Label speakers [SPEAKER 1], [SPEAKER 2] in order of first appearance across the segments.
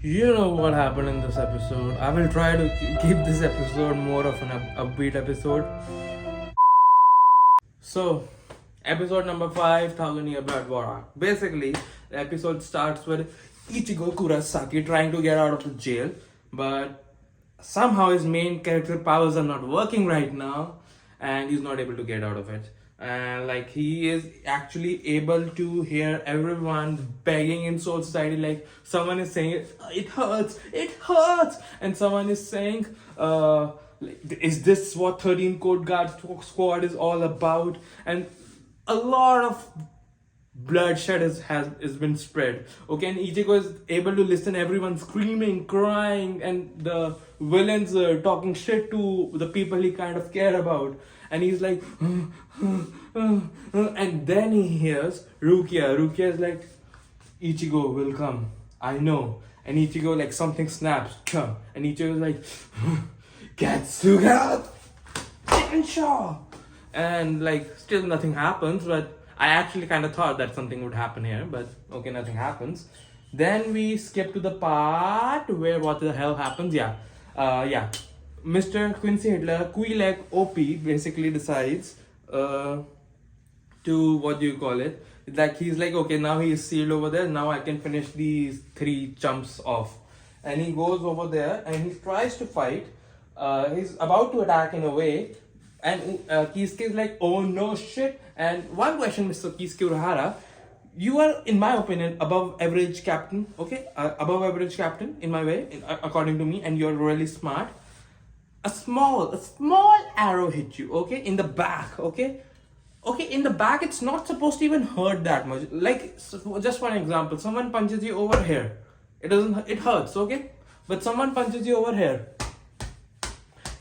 [SPEAKER 1] You know what happened in this episode. I will try to keep this episode more of an upbeat episode. So, episode number 5, Thousand Year Blood War. Basically, the episode starts with Ichigo Kurosaki trying to get out of the jail, but somehow his main character powers are not working right now, and he's not able to get out of it. And like he is actually able to hear everyone begging in Soul Society, like someone is saying it hurts, and someone is saying, like, is this what 13 Code Guard Squad is all about? And a lot of bloodshed has been spread. Okay, and Ichigo is able to listen everyone screaming, crying, and the villains talking shit to the people he kind of care about. And he's like, and then he hears Rukia. Rukia is like, Ichigo will come. I know. And Ichigo, like, something snaps. Come. And Ichigo is like, Katsuga! Shaw! And like, still nothing happens, but I actually kind of thought that something would happen here, but okay, nothing happens. Then we skip to the part where what the hell happens. Yeah. Mr. Quincy Hitler, Quilek OP, basically decides to, what do you call it? Like, he's like, okay, now he's sealed over there, now I can finish these 3 chumps off. And he goes over there and he tries to fight. He's about to attack in a way, and Kisuke is like, oh no shit. And one question, Mr. Kisuke Urahara, you are, in my opinion, above average captain, okay? Above average captain, in my way, according to me, and you're really smart. A small arrow hit you, okay? In the back, okay? Okay, in the back, it's not supposed to even hurt that much. Like, just one example, someone punches you over here. It hurts, okay? But someone punches you over here.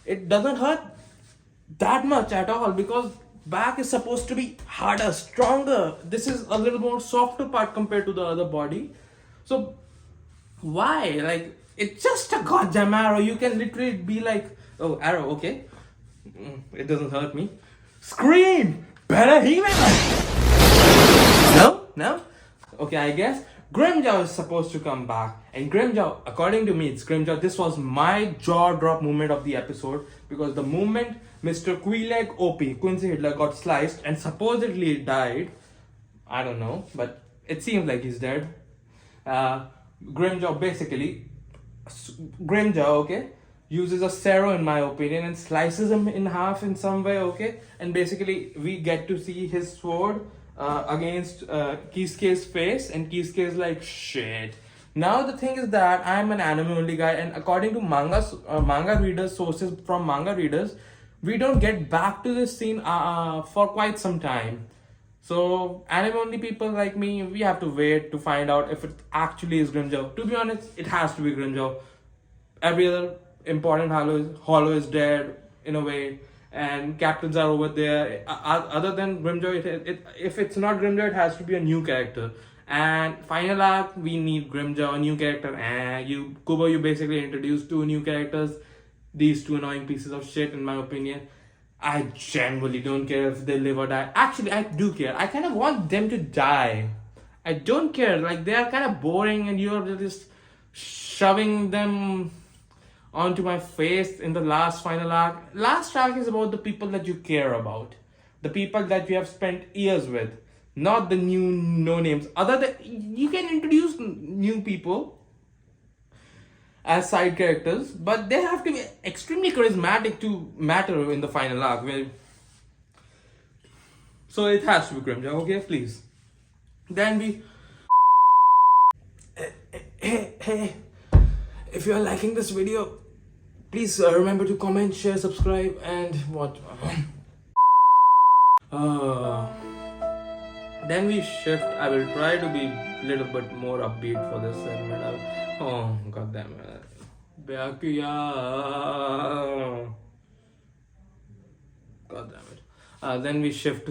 [SPEAKER 1] It doesn't hurt that much at all, because back is supposed to be harder, stronger. This is a little more softer part compared to the other body. So why? Like, it's just a goddamn arrow. You can literally be like, oh, arrow, okay, it doesn't hurt me. Scream! Better He-Man! No? Okay, I guess Grimjaw is supposed to come back. And Grimjaw, according to me, it's Grimjaw. This was my jaw drop moment of the episode, because the moment Mr. Quilek OP, Quincy Hitler, got sliced and supposedly died, I don't know, but it seems like he's dead. Grimjaw, okay, uses a Cero, in my opinion, and slices him in half in some way, okay? And basically, we get to see his sword against Kisuke's face, and Kisuke is like, shit. Now the thing is that I'm an anime only guy, and according to manga readers, sources from manga readers, we don't get back to this scene for quite some time. So anime only people like me, we have to wait to find out if it actually is Grimjaw. To be honest, it has to be Grimjaw. Every other important hollow is dead in a way, and captains are over there. Other than Grimjaw, if it's not Grimjaw, it has to be a new character. And final arc, we need Grimjaw, a new character. And you basically introduced 2 new characters. These 2 annoying pieces of shit, in my opinion. I genuinely don't care if they live or die. Actually, I do care. I kind of want them to die. I don't care. Like, they are kind of boring, and you're just shoving them onto my face in the last final arc. Last arc is about the people that you care about, the people that you have spent years with, not the new no names. Other than, you can introduce new people as side characters, but they have to be extremely charismatic to matter in the final arc. So it has to be Grimjaw, okay, please. Then we, hey, if you are liking this video, please remember to comment, share, subscribe, and what. Then we shift. I will try to be a little bit more upbeat for this segment. Oh, god damn it. Byakuya. God damn it. Then we shift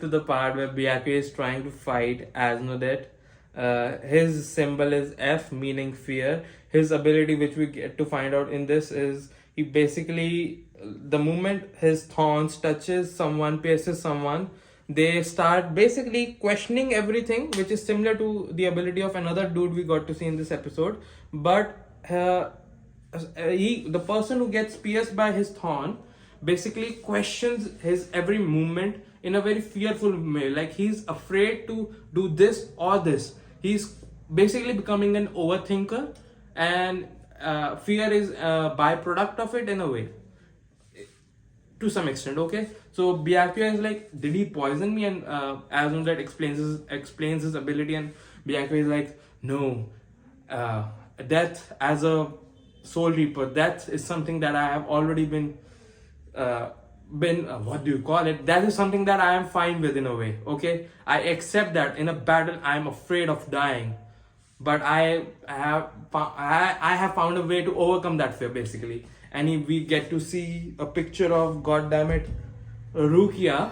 [SPEAKER 1] to the part where Byakuya is trying to fight Asmodet. His symbol is F, meaning fear. His ability, which we get to find out in this, is he basically, the moment his thorns touches someone, pierces someone, they start basically questioning everything, which is similar to the ability of another dude we got to see in this episode. But the person who gets pierced by his thorn basically questions his every movement in a very fearful way. Like he's afraid to do this or this. He's basically becoming an overthinker, and fear is a byproduct of it in a way, to some extent. Okay, so Byakuya is like, did he poison me? And that explains his ability, and Byakuya is like, no, death as a soul reaper, that is something that I have already been what do you call it, that is something that I am fine with in a way. Okay, I accept that in a battle I am afraid of dying, but I have found a way to overcome that fear basically. And we get to see a picture of, god damn it, Rukia,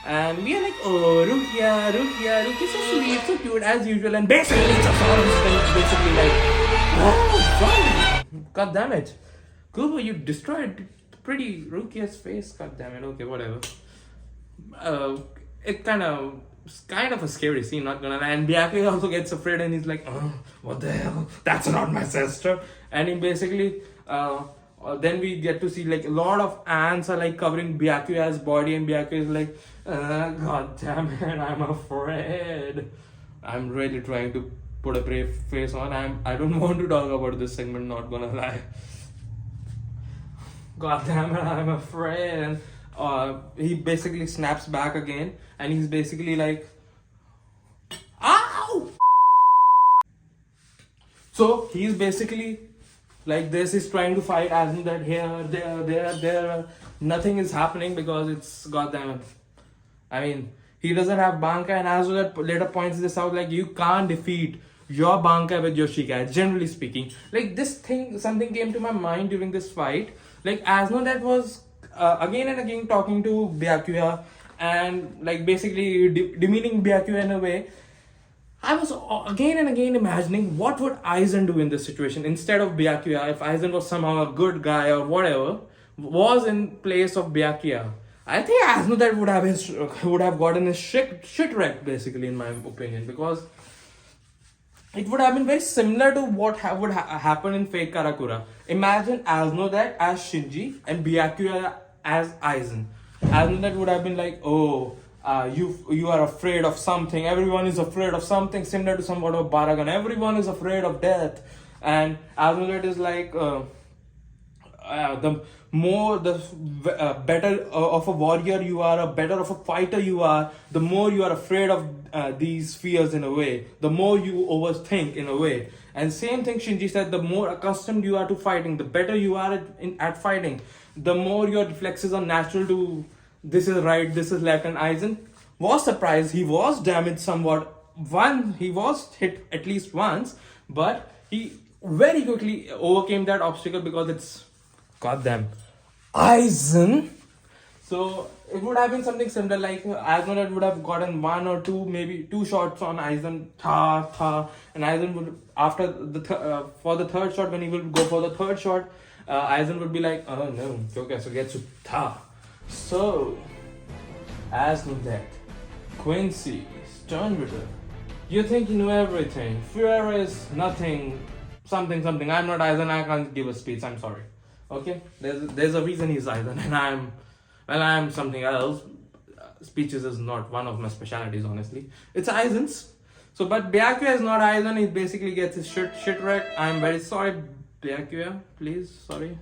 [SPEAKER 1] and we are like, oh, Rukia, so sweet, so cute as usual. And basically it's a sort of basically like, oh, sorry, god damn it, Kubo, you destroyed pretty Rukia's face, god damn it. Okay, whatever. It kind of a scary scene, not gonna lie. And Byakuya also gets afraid, and he's like, oh, what the hell, that's not my sister. And he basically then we get to see like a lot of ants are like covering Byakuya's body, and Byakuya is like, god damn it, I'm afraid. I'm really trying to put a brave face on. I don't want to talk about this segment, not gonna lie. God damn it, I'm afraid. And he basically snaps back again, and he's basically like, ow! So he's basically like this, he's trying to fight as in that here, there, nothing is happening because it's goddamn it. I mean, he doesn't have Bankai, and as well that later points this out, like you can't defeat your Bankai with your Shikai, generally speaking. Like this thing, something came to my mind during this fight. Like Asno that was again and again talking to Byakuya and like basically demeaning Byakuya in a way. I was again and again imagining what would Aizen do in this situation instead of Byakuya, if Aizen was somehow a good guy or whatever, was in place of Byakuya. I think Aizen that would have gotten his shit wrecked basically, in my opinion, because it would have been very similar to what would happen in Fate Karakura. Imagine Asno that as Shinji and Byakuya as Aizen. Asno that would have been like, oh, you are afraid of something. Everyone is afraid of something, similar to somewhat of Baragan. Everyone is afraid of death. And Asno that is like, the better of a warrior you are, a better of a fighter you are, the more you are afraid of these fears in a way, the more you overthink in a way. And same thing Shinji said, the more accustomed you are to fighting, the better you are at fighting, the more your reflexes are natural to this is right, this is left. And Aizen was surprised, he was damaged somewhat. He was hit at least once, but he very quickly overcame that obstacle because it's goddamn Aizen. So it would have been something similar, like Aizen would have gotten one or two, maybe two shots on Aizen, and Aizen would, after for the third shot, when he will go for the third shot, Aizen would be like, oh no, okay, so get to tha. So as with that, Quincy, Sternritter, you think you know everything. Fear is nothing, something. I'm not Aizen, I can't give a speech, I'm sorry. Okay, there's a reason he's Aizen, and I'm something else. Speeches is not one of my specialities, honestly. It's Aizen's. So, but Byakuya is not Aizen. He basically gets his shit wrecked. I'm very sorry, Byakuya. Please, sorry.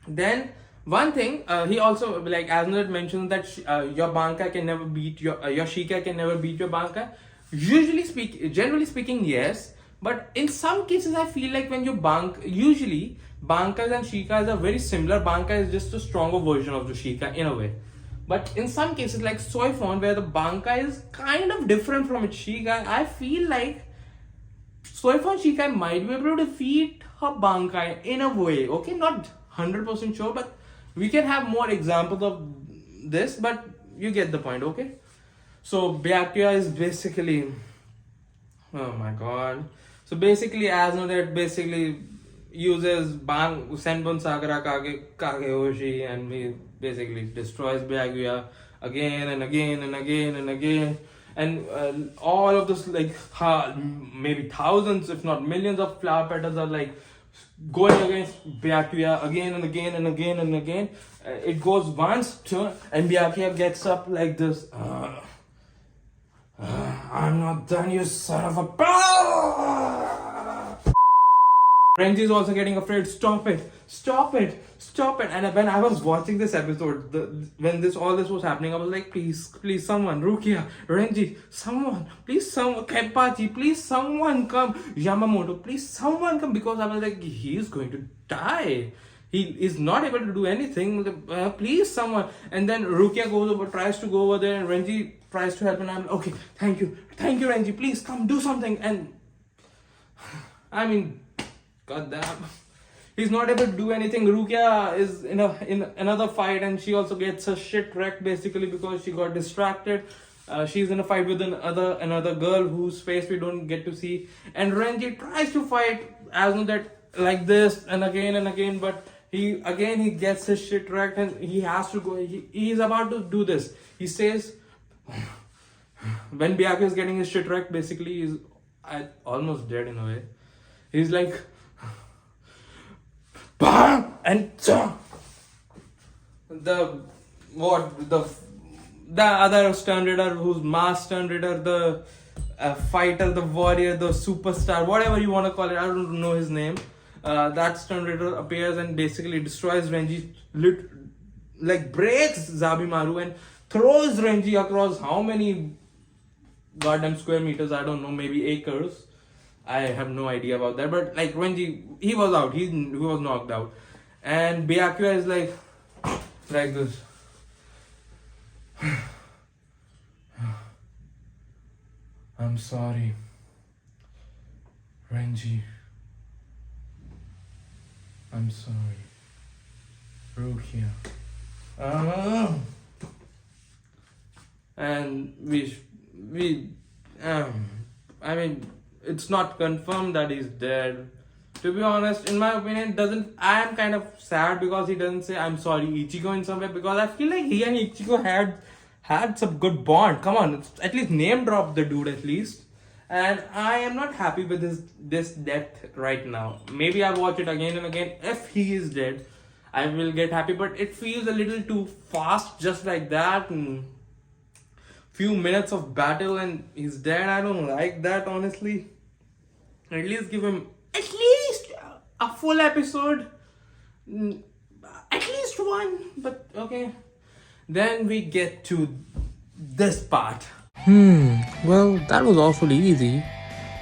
[SPEAKER 1] Then one thing, he also, like Aizen mentioned that your Bankai can never beat your Shikai can never beat your Bankai. Generally speaking, yes. But in some cases, I feel like when you usually Bankais and Shikais are very similar. Bankai is just a stronger version of the Shikai in a way. But in some cases, like Soifon, where the Bankai is kind of different from its Shikai, I feel like Soifon Shikai might be able to defeat her Bankai in a way. Okay, not 100% sure, but we can have more examples of this, but you get the point, okay? So Byakuya is basically, oh my god. So basically, Asno that basically uses Senbon Sagara Kageyoshi, and he basically destroys Byakuya. again and again and again and again. And all of this, like maybe thousands, if not millions of flower petals are like going against Byakuya again and again and again and again. It goes once, two, and Byakuya gets up like this. I'm not done, you son of a... Renji is also getting afraid. Stop it! Stop it! Stop it! And when I was watching this episode, when all this was happening, I was like, please, please, someone, Rukia, Renji, someone, please, someone, Kenpachi, please, someone come, Yamamoto, please, someone come, because I was like, he is going to die. He is not able to do anything. Please, someone. And then Rukia tries to go over there, and Renji tries to help, and I'm like, okay, thank you, Renji, please come do something. And I mean, god damn, he's not able to do anything. Rukia is in another fight, and she also gets her shit wrecked basically because she got distracted. She's in a fight with another girl whose face we don't get to see, and Renji tries to fight as on that like this and again, but he gets his shit wrecked, and he has to go. He's about to do this. He says, when Byakuya is getting his shit wrecked, basically he's almost dead in a way. He's like, BAM! And the other Stern Reader, who's Mass Stern Reader, the fighter, the warrior, the superstar, whatever you want to call it, I don't know his name. That Stern Reader appears and basically destroys Renji, like breaks Zabimaru and throws Renji across how many goddamn square meters, I don't know, maybe acres. I have no idea about that, but like Renji, he was out, he was knocked out. And Byakuya is like this. I'm sorry, Renji. I'm sorry, Rukia. And I mean, it's not confirmed that he's dead. To be honest, in my opinion, I am kind of sad because he doesn't say I'm sorry Ichigo in some way, because I feel like he and Ichigo had some good bond. Come on, at least name drop the dude at least. And I am not happy with this death right now. Maybe I'll watch it again and again. If he is dead, I will get happy, but it feels a little too fast, just like that. And few minutes of battle and he's dead. I don't like that, honestly. At least give him at least a full episode, at least one. But okay, then we get to this part.
[SPEAKER 2] Well, that was awfully easy.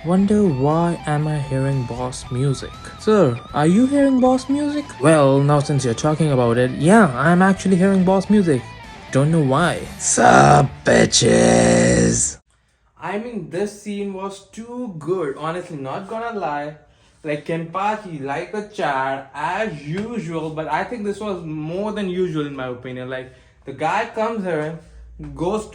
[SPEAKER 2] Wonder why am I hearing boss music? Sir, are you hearing boss music? Well, now since you're talking about it, yeah, I'm actually hearing boss music. Don't know why. Sup, bitches?
[SPEAKER 1] I mean, this scene was too good, honestly, not gonna lie. Like Kenpachi, like a Chad, as usual, but I think this was more than usual in my opinion. Like, the guy comes here, goes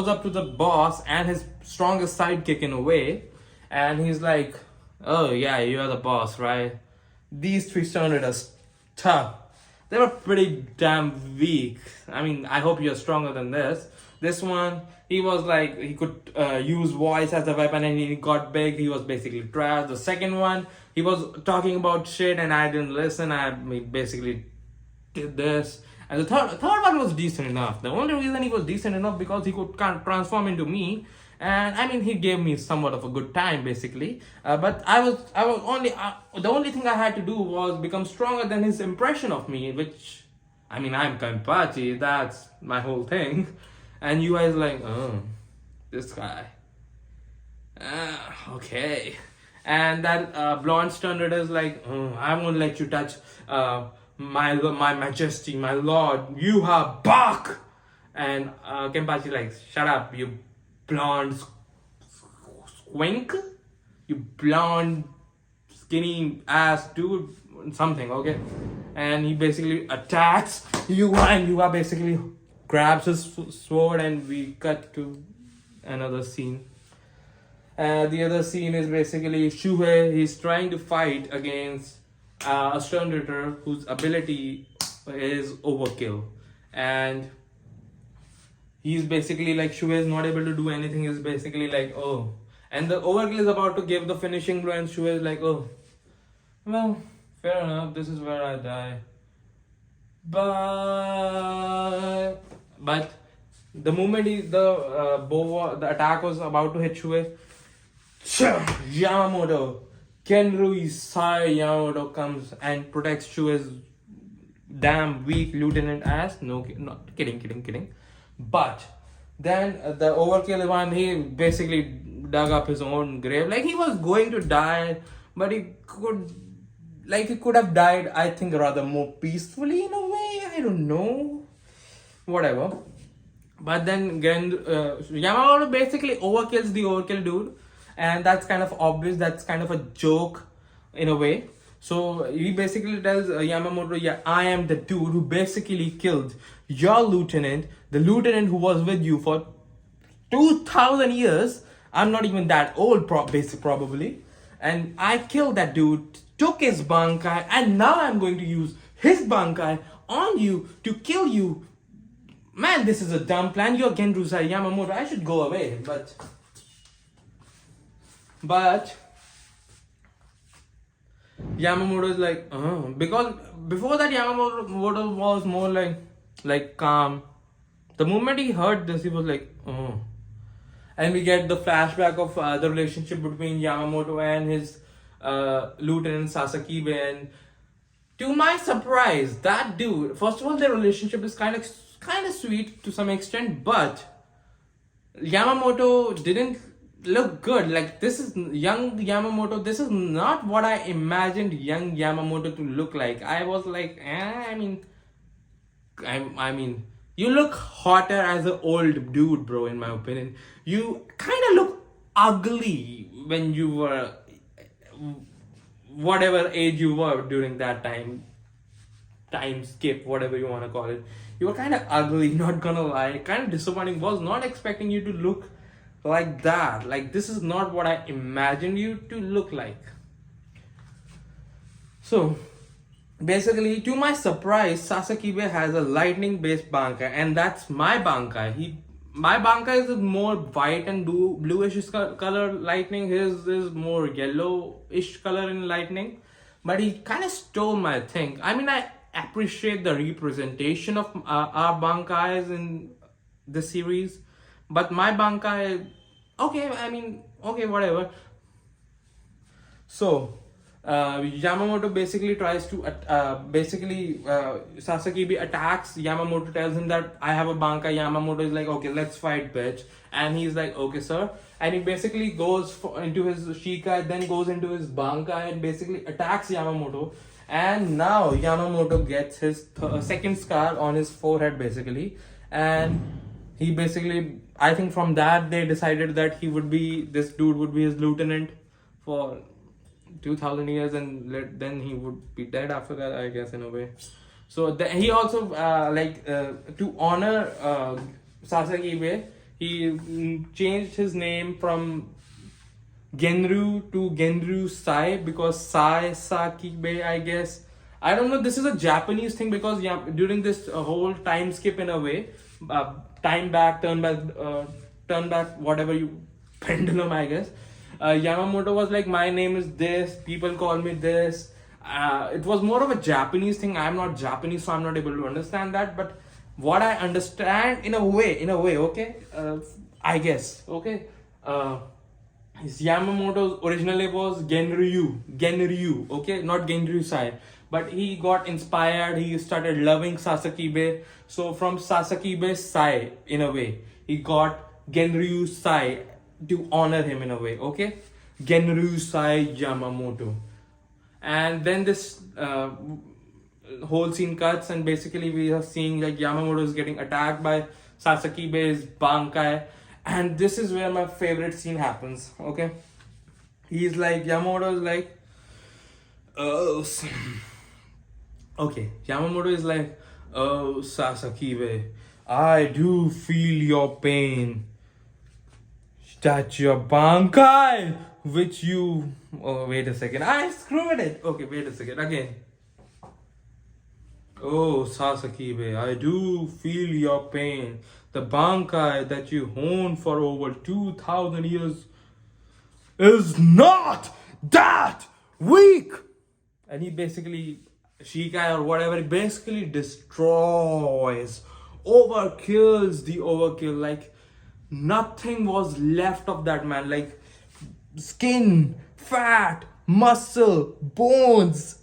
[SPEAKER 1] up to the boss and his strongest sidekick in a way, and he's like, oh yeah, you're the boss, right? These three sounded as tough. They were pretty damn weak. I mean, I hope you're stronger than this. This one, he was like, he could use voice as a weapon and he got big. He was basically trash. The second one, he was talking about shit and I didn't listen. I basically did this. And the third one was decent enough. The only reason he was decent enough because he could transform into me. And I mean, he gave me somewhat of a good time basically. But I was only, the only thing I had to do was become stronger than his impression of me, which, I mean, I'm Kenpachi, that's my whole thing. And you guys like, oh, this guy. Okay. And that blonde standard is like, oh, I won't let you touch my majesty, my lord, Yhwach. And Kenpachi like, shut up, you blonde squink, you blonde skinny ass dude, something, okay? And he basically attacks Yhwach, and Yhwach basically grabs his sword, and we cut to another scene. The other scene is basically Shuhei. He's trying to fight against a Stern Reader whose ability is overkill, and he's basically like Shuei is not able to do anything. He's basically like, oh, and the overkill is about to give the finishing blow, and Shuei is like, oh, well, fair enough. This is where I die. But the moment the attack was about to hit Shuei, Yamamoto, Kenrui Sai Yamamoto comes and protects Shuei's damn weak lieutenant ass. No, not kidding. But then the overkill one, he basically dug up his own grave. Like he was going to die, but he could have died, I think, rather more peacefully in a way. I don't know. Whatever. But then again, Yamamoto basically overkills the overkill dude. And that's kind of obvious. That's kind of a joke in a way. So he basically tells Yamamoto, yeah, I am the dude who basically killed your lieutenant, the lieutenant who was with you for 2000 years. I'm not even that old, probably. And I killed that dude, took his bankai, and now I'm going to use his bankai on you to kill you. Man, this is a dumb plan. You're Genrusai Yamamoto. I should go away. But Yamamoto is like, because before that Yamamoto was more like calm. The moment he heard this, he was like, and we get the flashback of the relationship between Yamamoto and his lieutenant Sasakibe. And to my surprise, that dude, first of all, their relationship is kind of sweet to some extent, but Yamamoto didn't look good. Like, this is young Yamamoto. This is not what I imagined young Yamamoto to look like. I was like, I mean, you look hotter as an old dude, bro, in my opinion. You kind of look ugly when you were whatever age you were during that time skip, whatever you want to call it. You were kind of ugly, not gonna lie. Kind of disappointing. Was not expecting you to look like that. Like, this is not what I imagined you to look like. So basically, to my surprise, Sasakibe has a lightning based bankai, and that's my bankai. My bankai is more white and bluish color lightning. His is more yellowish color in lightning. But he kind of stole my thing. I mean, I appreciate the representation of our bankais in the series, but my bankai, okay, whatever. So Yamamoto basically tries to Sasakibe attacks Yamamoto, tells him that I have a bankai. Yamamoto is like, okay, let's fight, bitch. And he's like, okay, sir. And he basically goes into his Shikai, then goes into his bankai and basically attacks Yamamoto. And now Yamamoto gets his second scar on his forehead, basically. And he basically, I think from that they decided that this dude would be his lieutenant for 2000 years, and then he would be dead after that, I guess, in a way. So he also to honor Sasakibe, he changed his name from Genru to Genru Sai, because Sai Sakibe, I guess. I don't know, this is a Japanese thing, because during this whole time skip, in a way, turn back, whatever you pendulum, I guess. Yamamoto was like, my name is this, people call me this. It was more of a Japanese thing. I'm not Japanese, so I'm not able to understand that. But what I understand in a way, okay, I guess, okay. His Yamamoto's originally was Genryu, okay, not Genryu Sai. But he got inspired, he started loving Sasakibe. So from Sasakibe Sai, in a way, he got Genryu Sai to honor him, in a way, okay? Genryu Sai Yamamoto. And then this whole scene cuts, and basically we are seeing like Yamamoto is getting attacked by Sasakibe's bankai. And this is where my favorite scene happens, okay? He's like, Yamamoto is like, okay, Yamamoto is like, oh, Sasakibe, I do feel your pain. That's your bankai, which you... Oh, wait a second. I screwed it. Okay, wait a second. Again. Oh, Sasakibe, I do feel your pain. The Bankai that you honed for over 2,000 years is not that weak. And he basically, Shikai or whatever, he basically destroys, overkills the overkill. Like nothing was left of that man. Like skin, fat, muscle, bones,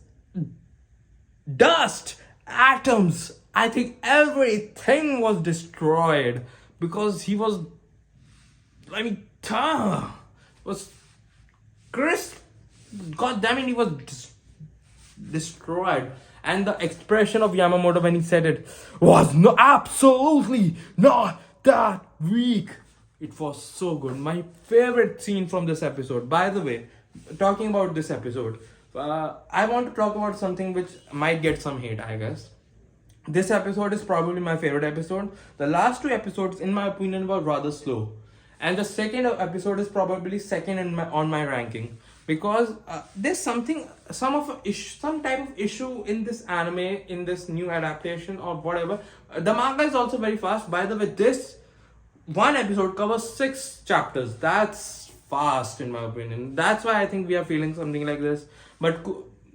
[SPEAKER 1] dust, atoms. I think everything was destroyed because he was, I mean, was crisp. God damn it, he was destroyed. And the expression of Yamamoto when he said it was no, absolutely not that weak. It was so good. My favorite scene from this episode. By the way, talking about this episode, I want to talk about something which might get some hate, I guess. This episode is probably my favorite episode. The last two episodes, in my opinion, were rather slow, and the second episode is probably second on my ranking because there's some type of issue in this anime, in this new adaptation or whatever. The manga is also very fast. By the way, this one episode covers 6 chapters. That's fast in my opinion. That's why I think we are feeling something like this. But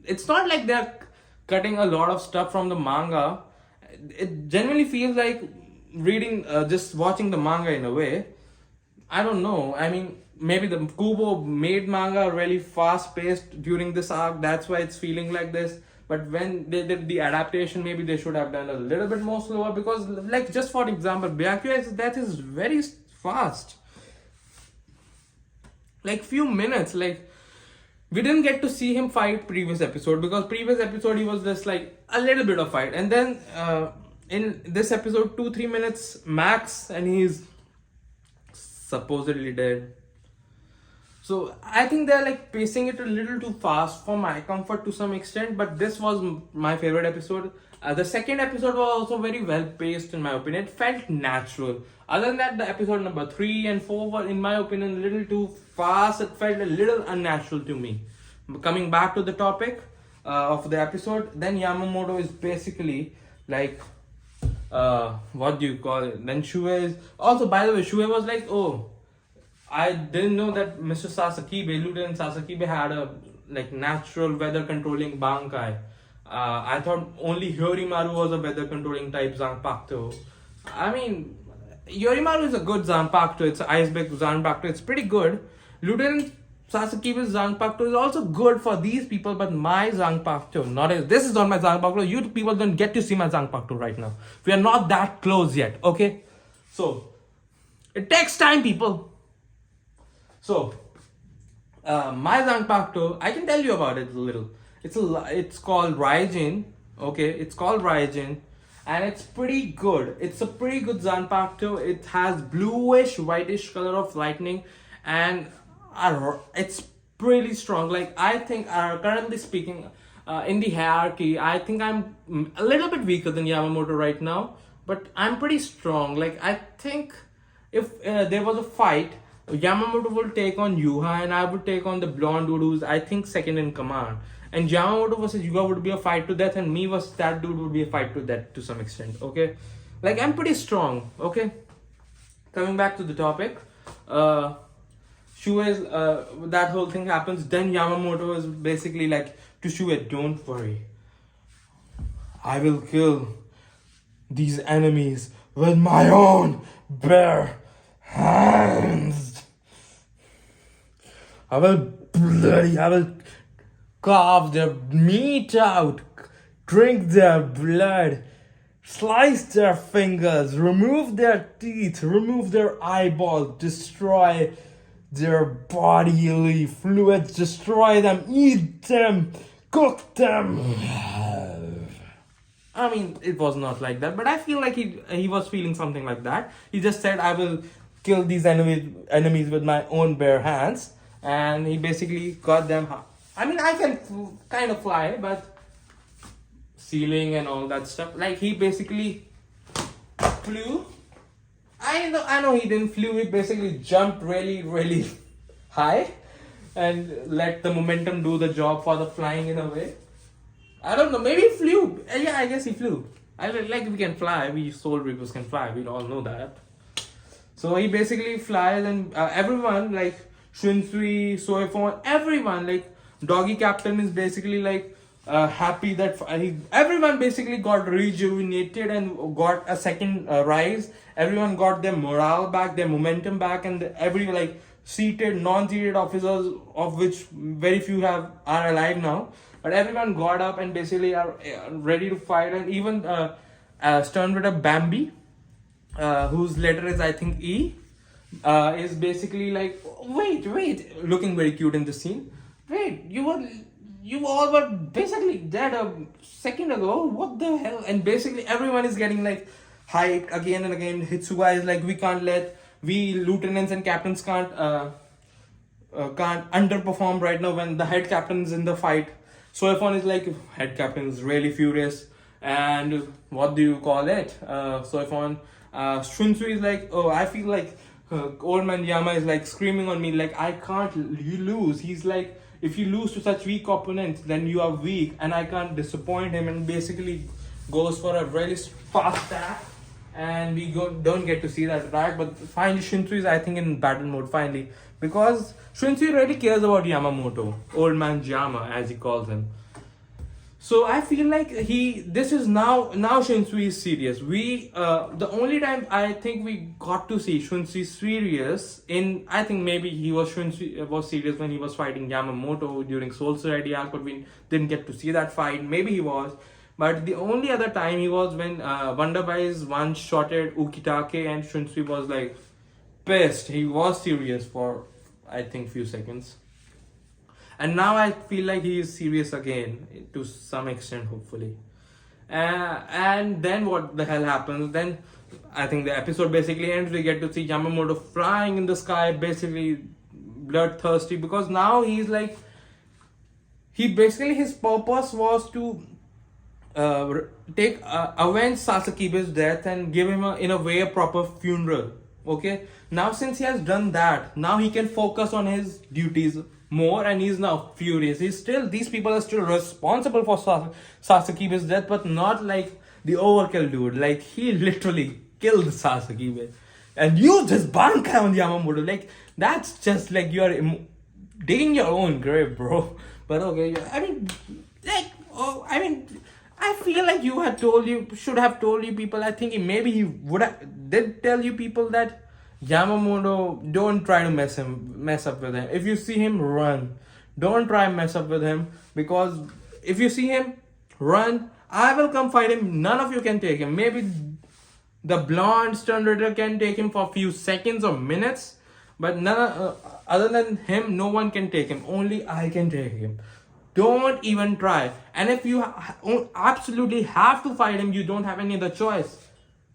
[SPEAKER 1] it's not like they're cutting a lot of stuff from the manga. It genuinely feels like reading, just watching the manga in a way. I don't know. I mean, maybe the Kubo made manga really fast paced during this arc. That's why it's feeling like this. But when they did the adaptation, maybe they should have done a little bit more slower because, like, just for example, Byakuya's death is very fast. Like, few minutes. Like, we didn't get to see him fight previous episode because previous episode he was just like a little bit of fight, and then in this episode 2-3 minutes max and he's supposedly dead. So I think they're like pacing it a little too fast for my comfort to some extent, but this was my favorite episode. The second episode was also very well paced in my opinion. It felt natural. Other than that, the episode number 3 and 4 were in my opinion a little too fast. It felt a little unnatural to me. Coming back to the topic of the episode, then Yamamoto is basically like, what do you call it? Then Shue is also, by the way, Shue was like, oh, I didn't know that Mr. Sasakibe, Lieutenant Sasakibe had a like natural weather controlling Bankai. I thought only Hyorimaru was a weather controlling type Zanpakuto. I mean, Hyorimaru is a good Zanpakuto. It's an iceberg Zanpakuto. It's pretty good. Lieutenant Sasakibe's Zanpakuto is also good for these people, but my Zanpakuto, this is not my Zanpakuto. You people don't get to see my Zanpakuto right now. We are not that close yet, okay? So, it takes time, people. So, my Zanpakuto, I can tell you about it a little. It's called Raijin, okay? It's called Raijin, and it's pretty good. It's a pretty good Zanpakuto. It has bluish, whitish color of lightning, and it's pretty strong. Like, I think, currently speaking, in the hierarchy, I think I'm a little bit weaker than Yamamoto right now, but I'm pretty strong. Like, I think if there was a fight, Yamamoto will take on Yhwach and I would take on the blonde dude who's, I think, second in command. And Yamamoto versus Yhwach would be a fight to death, and me versus that dude would be a fight to death to some extent, okay? Like, I'm pretty strong, okay? Coming back to the topic, Shue's, that whole thing happens, then Yamamoto is basically like to Shue, don't worry. I will kill these enemies with my own bare hands. I will carve their meat out, drink their blood, slice their fingers, remove their teeth, remove their eyeballs, destroy their bodily fluids, destroy them, eat them, cook them. I mean, it was not like that, but I feel like he was feeling something like that. He just said, I will kill these enemies with my own bare hands. And he basically got them. I mean, I can kind of fly, but ceiling and all that stuff. Like, he basically flew. I know he didn't flew. He basically jumped really, really high and let the momentum do the job for the flying in a way. I don't know. Maybe he flew. Yeah, I guess he flew. Like, we can fly. We soul reapers can fly. We all know that. So he basically flies, and everyone like Shunsui, Soifon, everyone like Doggy Captain is basically like happy that everyone basically got rejuvenated and got a second rise. Everyone got their morale back, their momentum back, and every like seated, non-seated officers, of which very few are alive now. But everyone got up and basically are ready to fight, and even Sternritter Bambi, whose letter is I think E, is basically like, wait, looking very cute in the scene. Wait, you all were basically dead a second ago. What the hell? And basically everyone is getting like hyped again and again. Hitsuga is like, we lieutenants and captains can't underperform right now when the head captain is in the fight. Soifon is like, head captain is really furious, and what do you call it? Soifon, Shunsui is like, oh, I feel like old man Yama is like screaming on me like, I can't, you lose. He's like, if you lose to such weak opponents, then you are weak, and I can't disappoint him, and basically goes for a really fast attack. And we don't get to see that attack, but finally Shunsui is I think in battle mode finally, because Shunsui really cares about Yamamoto, old man Yama as he calls him. So I feel like this is now Shunsui is serious. The only time I think we got to see Shunsui serious in, I think maybe Shunsui was serious when he was fighting Yamamoto during Soul Society arc, but we didn't get to see that fight. Maybe he was. But the only other time he was when Wonder Boys one-shotted Ukitake, and Shunsui was like pissed. He was serious for I think few seconds. And now I feel like he is serious again to some extent, hopefully. And then what the hell happens? Then I think the episode basically ends. We get to see Yamamoto flying in the sky, basically bloodthirsty, because now he's like, his purpose was to avenge Sasakibe's death and give him in a way a proper funeral. Okay, now since he has done that, now he can focus on his duties more, and he's now furious. These people are still responsible for Sasakibe's death, but not like the overkill dude. Like, he literally killed Sasakibe, and you just bankai on Yamamoto. Like, that's just like you're digging your own grave, bro. But okay, I feel like should have told you people. I think maybe he did tell you people that Yamamoto, don't try to mess up with him. If you see him, run. Don't try and mess up with him, because if you see him, run. I will come fight him. None of you can take him. Maybe the blonde Stern Ritter can take him for a few seconds or minutes, but other than him, no one can take him. Only I can take him. Don't even try. And if you absolutely have to fight him, you don't have any other choice.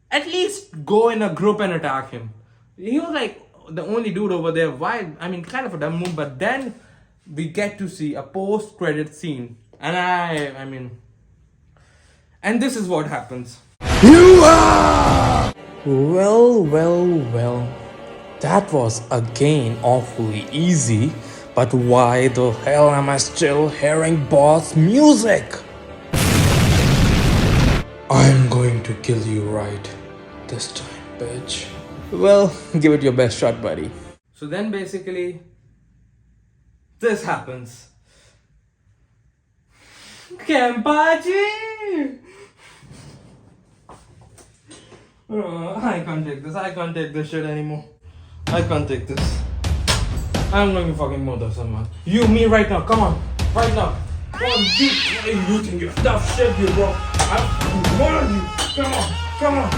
[SPEAKER 1] At least go in a group and attack him. He was like the only dude over there. Why? I mean, kind of a dumb move. But then we get to see a post-credit scene, and and this is what happens.
[SPEAKER 2] Yhwach! Well. That was again awfully easy. But why the hell am I still hearing boss music? I'm going to kill you right this time, bitch. Well, give it your best shot, buddy.
[SPEAKER 1] So then basically, this happens. Kenpachi! I can't take this shit anymore. I can't take this. I'm going to fucking murder someone. You, me right now, come on. Right now. Come on, you think you're tough shit, you bro. I'm murdering you. Come on.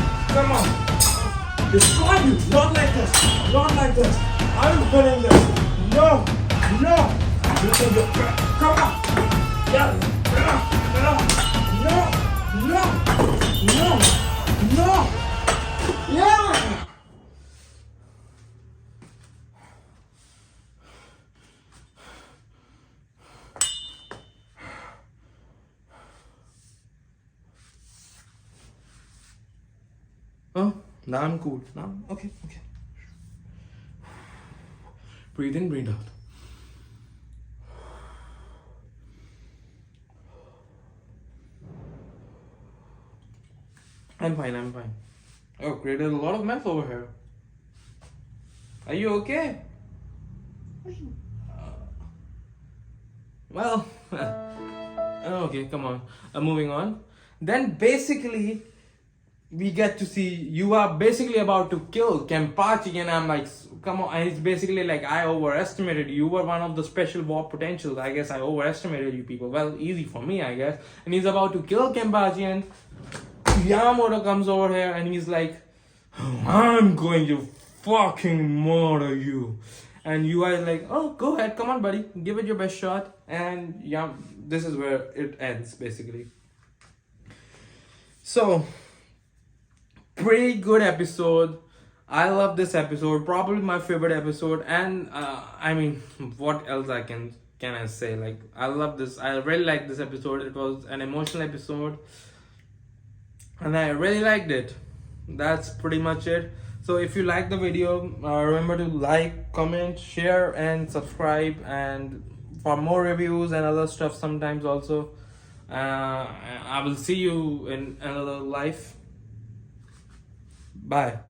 [SPEAKER 1] Destroy you. Not like this. I'm winning this. No. You think you're come on. Yeah. No. Yeah. Oh, now I'm cool. Now, okay. Breathe in, breathe out. I'm fine. Oh, created a lot of mess over here. Are you okay? Well, okay, come on. Moving on. Then basically, we get to see you are basically about to kill Kenpachi, and I'm like, come on. And it's basically like, I overestimated you. You were one of the special war potentials. I guess I overestimated you people. Well, easy for me, I guess. And he's about to kill Kenpachi, and Yamamoto comes over here, and he's like, I'm going to fucking murder you. And you are like, oh, go ahead, come on, buddy, give it your best shot. And yeah, this is where it ends, basically. So, pretty good episode. I love this episode, probably my favorite episode. And I mean, what else can I say? Like, I love this. I really like this episode. It was an emotional episode, and I really liked it. That's pretty much it. So if you like the video, remember to like, comment, share, and subscribe. And for more reviews and other stuff sometimes also, I will see you in another life. Bye.